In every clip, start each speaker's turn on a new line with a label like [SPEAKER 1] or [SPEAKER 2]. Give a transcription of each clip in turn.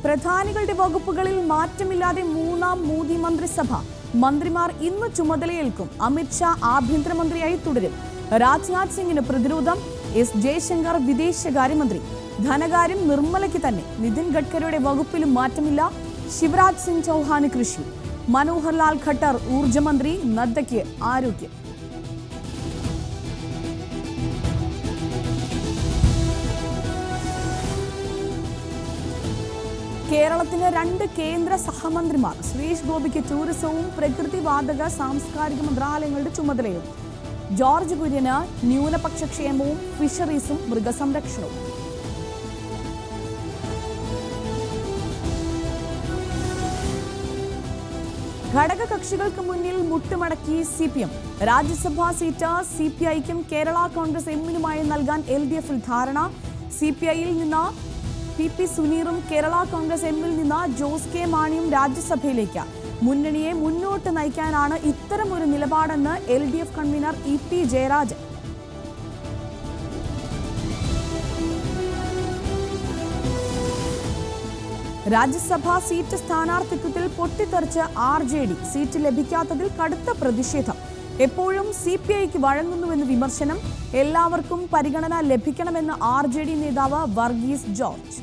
[SPEAKER 1] പ്രധാനികളുടെ വകുപ്പുകളിൽ മാറ്റമില്ലാതെ മൂന്നാം മോദി മന്ത്രിസഭ. മന്ത്രിമാർ ഇന്ന് ചുമതലയേൽക്കും. അമിത്ഷാ ആഭ്യന്തരമന്ത്രിയായി തുടരും. രാജ്നാഥ് സിംഗിന് പ്രതിരോധം. എസ് ജയശങ്കർ വിദേശകാര്യമന്ത്രി. ധനകാര്യം നിർമ്മലയ്ക്ക് തന്നെ. നിതിൻ ഗഡ്കരിയുടെ വകുപ്പിലും മാറ്റമില്ല. ശിവരാജ് സിംഗ് ചൗഹാന് കൃഷി. മനോഹർ ലാൽ ഖട്ടർ ഊർജ്ജമന്ത്രി. നദ്ദയ്ക്ക് ആരോഗ്യം. കേരളത്തിന് 2 കേന്ദ്ര സഹമന്ത്രിമാർ. സുരേഷ് ഗോപിക്ക് ടൂറിസവും പ്രകൃതിവാതക സാംസ്കാരിക മന്ത്രാലയങ്ങളുടെ ചുമതലയും. ജോർജ് കുര്യന് ന്യൂനപക്ഷ ക്ഷേമവും ഫിഷറീസും മൃഗസംരക്ഷണവും. ഘടകകക്ഷികൾക്ക് മുന്നിൽ മുട്ടുമടക്കി CPM. രാജ്യസഭാ സീറ്റ് CPIക്കും കേരള കോൺഗ്രസ് എമ്മിനുമായി നൽകാൻ LDFൽ ധാരണ. CPIയിൽ നിന്ന് PP സുനീറും കേരള കോൺഗ്രസ് എമ്മിൽ നിന്ന് ജോസ് കെ മാണിയും രാജ്യസഭയിലേക്ക്. മുന്നണിയെ മുന്നോട്ട് നയിക്കാനാണ് ഇത്തരമൊരു നിലപാടെന്ന് LDF കൺവീനർ EP ജയരാജൻ. രാജ്യസഭാ സീറ്റ് സ്ഥാനാർത്ഥിത്വത്തിൽ പൊട്ടിത്തെറിച്ച് RJD. സീറ്റ് ലഭിക്കാത്തതിൽ കടുത്ത പ്രതിഷേധം. എപ്പോഴും CPIക്ക് വഴങ്ങുന്നുവെന്ന് വിമർശനം. എല്ലാവർക്കും പരിഗണന ലഭിക്കണമെന്ന് RJD നേതാവ് വർഗീസ് ജോർജ്.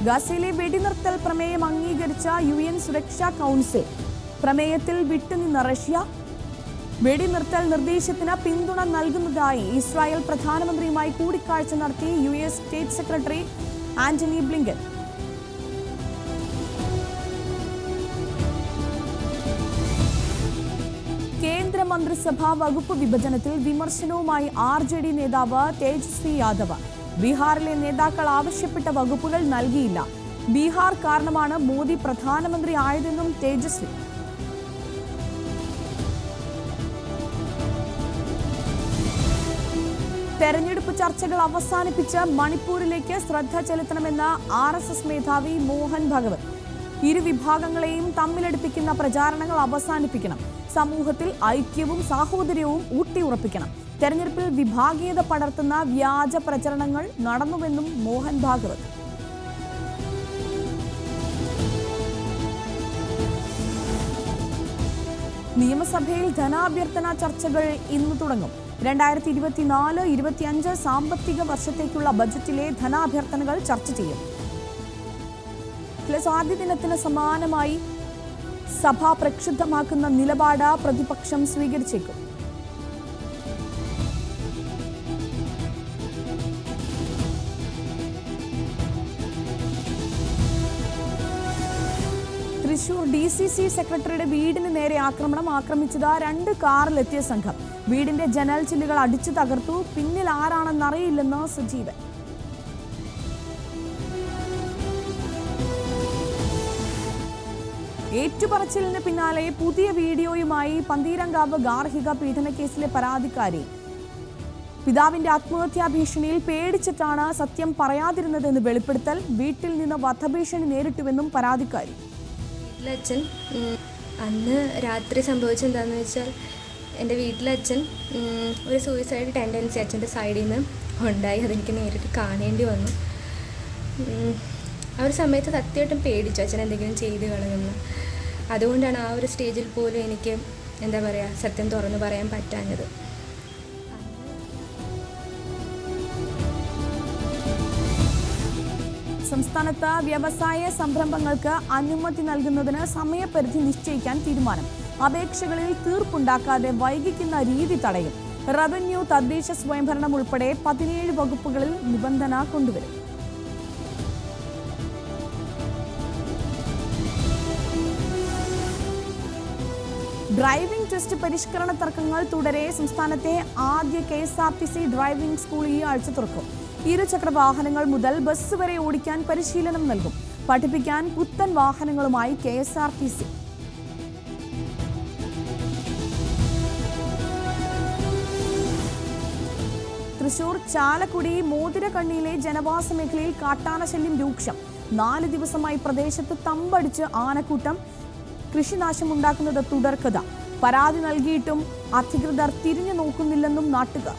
[SPEAKER 1] ഗസയിലെ വെടിനിർത്തൽ പ്രമേയം അംഗീകരിച്ച UN സുരക്ഷാ കൗൺസിൽ. പ്രമേയത്തിൽ വിട്ടുനിന്ന റഷ്യ. വെടിനിർത്തൽ നിർദ്ദേശത്തിന് പിന്തുണ നൽകുന്നതായി ഇസ്രായേൽ പ്രധാനമന്ത്രിയുമായി കൂടിക്കാഴ്ച നടത്തി US state secretary Antony Blinken. കേന്ദ്രമന്ത്രിസഭാ വകുപ്പ് വിഭജനത്തിൽ വിമർശനവുമായി RJD നേതാവ് തേജസ്വി യാദവ്. ബീഹാറിലെ നേതാക്കൾ ആവശ്യപ്പെട്ട വകുപ്പുകൾ നൽകിയില്ല. ബീഹാർ കാരണമാണ് മോദി പ്രധാനമന്ത്രി ആയതെന്നും തേജസ്വി. തെരഞ്ഞെടുപ്പ് ചർച്ചകൾ അവസാനിപ്പിച്ച് മണിപ്പൂരിലേക്ക് ശ്രദ്ധ ചെലുത്തണമെന്ന് RSS മേധാവി മോഹൻ ഭഗവത്. ഇരുവിഭാഗങ്ങളെയും തമ്മിലടുപ്പിക്കുന്ന പ്രചാരണങ്ങൾ അവസാനിപ്പിക്കണം. സമൂഹത്തിൽ ഐക്യവും സാഹോദര്യവും ഊട്ടിയുറപ്പിക്കണം. തെരഞ്ഞെടുപ്പിൽ വിഭാഗീയത പടർത്തുന്ന വ്യാജ പ്രചരണങ്ങൾ നടന്നുവെന്നും മോഹൻ ഭാഗവത്. നിയമസഭയിൽ ധനാഭ്യർത്ഥന ചർച്ചകൾ ഇന്ന് തുടങ്ങും. 2024-25 സാമ്പത്തിക വർഷത്തേക്കുള്ള ബജറ്റിലെ ധനാഭ്യർത്ഥനകൾ ചർച്ച ചെയ്യും. ആദ്യ ദിനത്തിന് സമാനമായി സഭ പ്രക്ഷുബ്ധമാക്കുന്ന നിലപാട് പ്രതിപക്ഷം സ്വീകരിച്ചേക്കും. തൃശൂർ DCC സെക്രട്ടറിയുടെ വീടിന് നേരെ ആക്രമിച്ചത് 2 കാറിലെത്തിയ സംഘം. വീടിന്റെ ജനൽ ചില്ലുകൾ അടിച്ചു തകർത്തു. പിന്നിൽ ആരാണെന്നറിയില്ലെന്ന് സജീവൻ. ഏറ്റുപറച്ചിലിന് പിന്നാലെ പുതിയ വീഡിയോയുമായി പന്തീരങ്കാവ് ഗാർഹിക പീഡനക്കേസിലെ പരാതിക്കാരി. പിതാവിന്റെ ആത്മഹത്യാ ഭീഷണിയിൽ പേടിച്ചിട്ടാണ് സത്യം പറയാതിരുന്നതെന്ന് വെളിപ്പെടുത്തൽ. വീട്ടിൽ നിന്ന് വധഭീഷണി നേരിട്ടുവെന്നും പരാതിക്കാരി.
[SPEAKER 2] വീട്ടിലച്ഛൻ അന്ന് രാത്രി സംഭവിച്ചെന്താണെന്ന് വെച്ചാൽ എൻ്റെ വീട്ടിലച്ഛൻ ഒരു സൂയിസൈഡ് ടെൻഡൻസി അച്ഛൻ്റെ സൈഡിൽ നിന്ന് ഉണ്ടായി. അതെനിക്ക് നേരിട്ട് കാണേണ്ടി വന്നു. ആ ഒരു സമയത്ത് സത്യമായിട്ടും പേടിച്ചു അച്ഛൻ എന്തെങ്കിലും ചെയ്ത് കളയുമെന്ന്. അതുകൊണ്ടാണ് ആ ഒരു സ്റ്റേജിൽ പോലും എനിക്ക് സത്യം തുറന്നു പറയാൻ പറ്റാഞ്ഞത്.
[SPEAKER 1] സംസ്ഥാനത്ത് വ്യവസായ സംരംഭങ്ങൾക്ക് അനുമതി നൽകുന്നതിന് സമയപരിധി നിശ്ചയിക്കാൻ തീരുമാനം. അപേക്ഷകളിൽ തീർപ്പുണ്ടാക്കാതെ വൈകിക്കുന്ന രീതി തടയും. റവന്യൂ, തദ്ദേശ സ്വയംഭരണം ഉൾപ്പെടെ 17 വകുപ്പുകളിൽ നിബന്ധന കൊണ്ടുവരും. ഡ്രൈവിംഗ് ടെസ്റ്റ് പരിഷ്കരണ തർക്കങ്ങൾ തുടരെ. സംസ്ഥാനത്തെ ആദ്യ KSRTC ഡ്രൈവിംഗ് സ്കൂൾ ഈ ആഴ്ച തുറക്കും. ഇരുചക്ര വാഹനങ്ങൾ മുതൽ ബസ് വരെ ഓടിക്കാൻ പരിശീലനം നൽകും. പഠിപ്പിക്കാൻ പുത്തൻ വാഹനങ്ങളുമായി KSRTC. തൃശൂർ ചാലക്കുടി മോതിരക്കണ്ണിയിലെ ജനവാസ മേഖലയിൽ കാട്ടാന ശല്യം രൂക്ഷം. 4 ദിവസമായി പ്രദേശത്ത് തമ്പടിച്ച് ആനക്കൂട്ടം. കൃഷിനാശമുണ്ടാക്കുന്നത് തുടർക്കഥ. പരാതി നൽകിയിട്ടും അധികൃതർ തിരിഞ്ഞു നോക്കുന്നില്ലെന്നും നാട്ടുകാർ.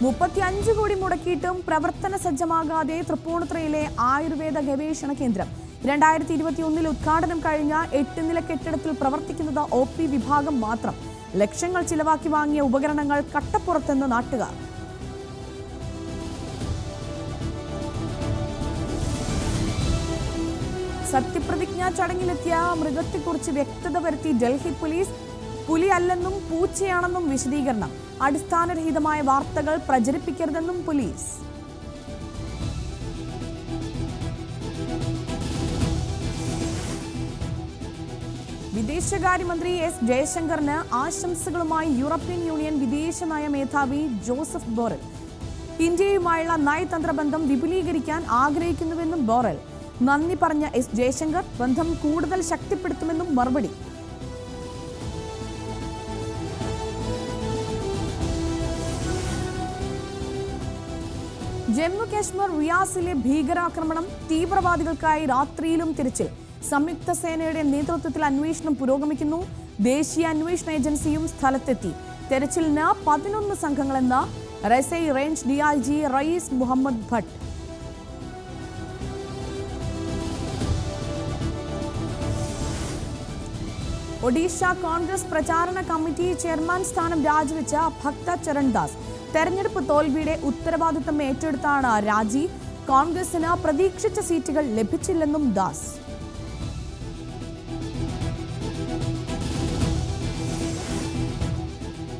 [SPEAKER 1] 35 കോടി മുടക്കിയിട്ടും പ്രവർത്തന സജ്ജമാകാതെ തൃപ്പൂണിത്തുറയിലെ ആയുർവേദ ഗവേഷണ കേന്ദ്രം 2021 ഉദ്ഘാടനം കഴിഞ്ഞ 8 നില കെട്ടിടത്തിൽ പ്രവർത്തിക്കുന്നത് OP വിഭാഗം മാത്രം. ലക്ഷങ്ങൾ ചിലവാക്കി വാങ്ങിയ ഉപകരണങ്ങൾ കട്ടപ്പുറത്തെന്ന് നാട്ടുകാർ. സത്യപ്രതിജ്ഞാ ചടങ്ങിലെത്തിയ മൃഗത്തെക്കുറിച്ച് വ്യക്തത വരുത്തി ഡൽഹി പോലീസ്. പുലിയല്ലെന്നും പൂച്ചയാണെന്നും വിശദീകരണം. അടിസ്ഥാനരഹിതമായ വാർത്തകൾ പ്രചരിപ്പിക്കരുതെന്നും പോലീസ്. വിദേശകാര്യമന്ത്രി എസ് ജയശങ്കറിന് ആശംസകളുമായി യൂറോപ്യൻ യൂണിയൻ വിദേശനയ മേധാവി ജോസഫ് ബോറൽ. ഇന്ത്യയുമായുള്ള നയതന്ത്ര ബന്ധം വിപുലീകരിക്കാൻ ആഗ്രഹിക്കുന്നുവെന്നും ബോറൽ. നന്ദി പറഞ്ഞ എസ് ജയശങ്കർ ബന്ധം കൂടുതൽ ശക്തിപ്പെടുത്തുമെന്നും മറുപടി. ജമ്മു കാശ്മീർ റിയാസിലെ ഭീകരാക്രമണം. തീവ്രവാദികൾക്കായി രാത്രിയിലും തിരച്ചിൽ. സംയുക്ത സേനയുടെ നേതൃത്വത്തിൽ അന്വേഷണം പുരോഗമിക്കുന്നു. ദേശീയ അന്വേഷണ ഏജൻസിയും സ്ഥലത്തെത്തി. തെരച്ചിലിന് 11 സംഘങ്ങളെന്ന് റെസൈ റേഞ്ച് DIG റയീസ് മുഹമ്മദ് ഭട്ട്. ഒഡീഷ കോൺഗ്രസ് പ്രചാരണ കമ്മിറ്റി ചെയർമാൻ സ്ഥാനം രാജിവെച്ച ഭക്ത ചരൺദാസ്. തെരഞ്ഞെടുപ്പ് തോൽവിയുടെ ഉത്തരവാദിത്തം ഏറ്റെടുത്താണ് രാജി. കോൺഗ്രസിന് പ്രതീക്ഷിച്ച സീറ്റുകൾ ലഭിച്ചില്ലെന്നും ദാസ്.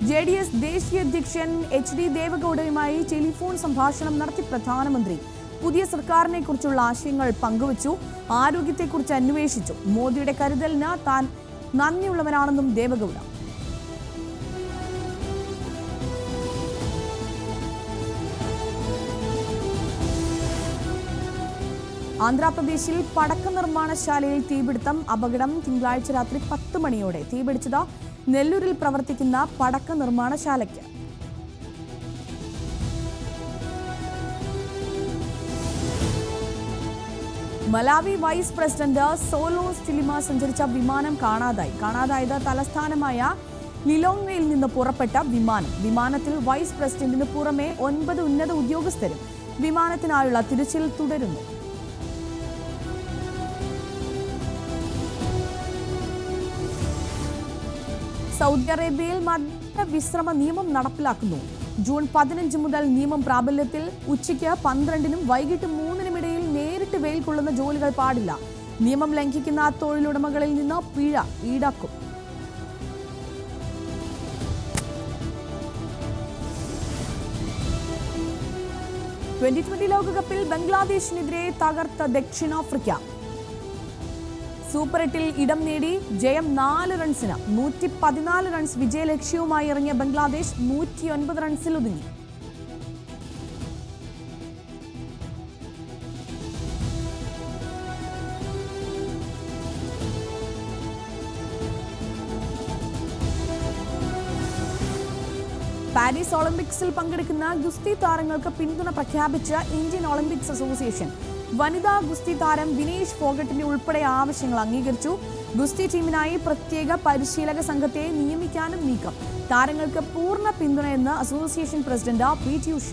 [SPEAKER 1] JDS ദേശീയ അധ്യക്ഷൻ HD ദേവഗൌഡയുമായി ടെലിഫോൺ സംഭാഷണം നടത്തി പ്രധാനമന്ത്രി. പുതിയ സർക്കാരിനെ കുറിച്ചുള്ള ആശയങ്ങൾ പങ്കുവച്ചു. ആരോഗ്യത്തെക്കുറിച്ച് അന്വേഷിച്ചു. മോദിയുടെ കരുതലിന് താൻ നന്ദിയുള്ളവരാണെന്നും ദേവഗൌഡ. ആന്ധ്രാപ്രദേശിൽ പടക്ക നിർമ്മാണശാലയിൽ തീപിടുത്തം. അപകടം തിങ്കളാഴ്ച രാത്രി 10 മണിയോടെ. തീപിടിച്ചത് നെല്ലൂരിൽ പ്രവർത്തിക്കുന്ന പടക്ക നിർമ്മാണശാലയ്ക്ക്. മലാവി വൈസ് പ്രസിഡന്റ് സോലോസ് ചിലിമ സഞ്ചരിച്ച വിമാനം കാണാതായത് തലസ്ഥാനമായ ലിലോങ്വയിൽ നിന്ന് പുറപ്പെട്ട വിമാനം. വിമാനത്തിൽ വൈസ് പ്രസിഡന്റിന് പുറമെ 9 ഉന്നത ഉദ്യോഗസ്ഥരും. വിമാനത്തിനായുള്ള തിരച്ചിൽ തുടരുന്നു. സൗദി അറേബ്യയിൽ മദ്യവിശ്രമ നിയമം നടപ്പിലാക്കുന്നു. ജൂൺ 15 മുതൽ നിയമം പ്രാബല്യത്തിൽ. ഉച്ചയ്ക്ക് 12-നും വൈകിട്ട് 3-നും ഇടയിൽ നേരിട്ട് വെയിൽ കൊള്ളുന്ന ജോലികൾ പാടില്ല. നിയമം ലംഘിക്കുന്ന തൊഴിലുടമകളിൽ നിന്ന് പിഴ ഈടാക്കും. T20 ലോകകപ്പിൽ ബംഗ്ലാദേശിനെതിരെ തകർത്ത ദക്ഷിണാഫ്രിക്ക. സൂപ്പർ 8-ൽ ഇടം നേടി. ജയം 4 റൺസിന്. 114 റൺസ് വിജയലക്ഷ്യവുമായി ഇറങ്ങിയ ബംഗ്ലാദേശ് 109 റൺസിൽ ഒതുങ്ങി. പാരീസ് ഒളിമ്പിക്സിൽ പങ്കെടുക്കുന്ന ഗുസ്തി താരങ്ങൾക്ക് പിന്തുണ പ്രഖ്യാപിച്ച ഇന്ത്യൻ ഒളിമ്പിക്സ് അസോസിയേഷൻ. വനിതാ ഗുസ്തി താരം വിനേഷ് ഫോഗട്ടിന്റെ ഉൾപ്പെടെ ആവശ്യങ്ങൾ അംഗീകരിച്ചു. ഗുസ്തി ടീമിനായി പ്രത്യേക പരിശീലക സംഘത്തെ നിയമിക്കാനും നീക്കം. താരങ്ങൾക്ക് പൂർണ്ണ പിന്തുണയെന്ന് അസോസിയേഷൻ പ്രസിഡന്റ് PT ഉഷ.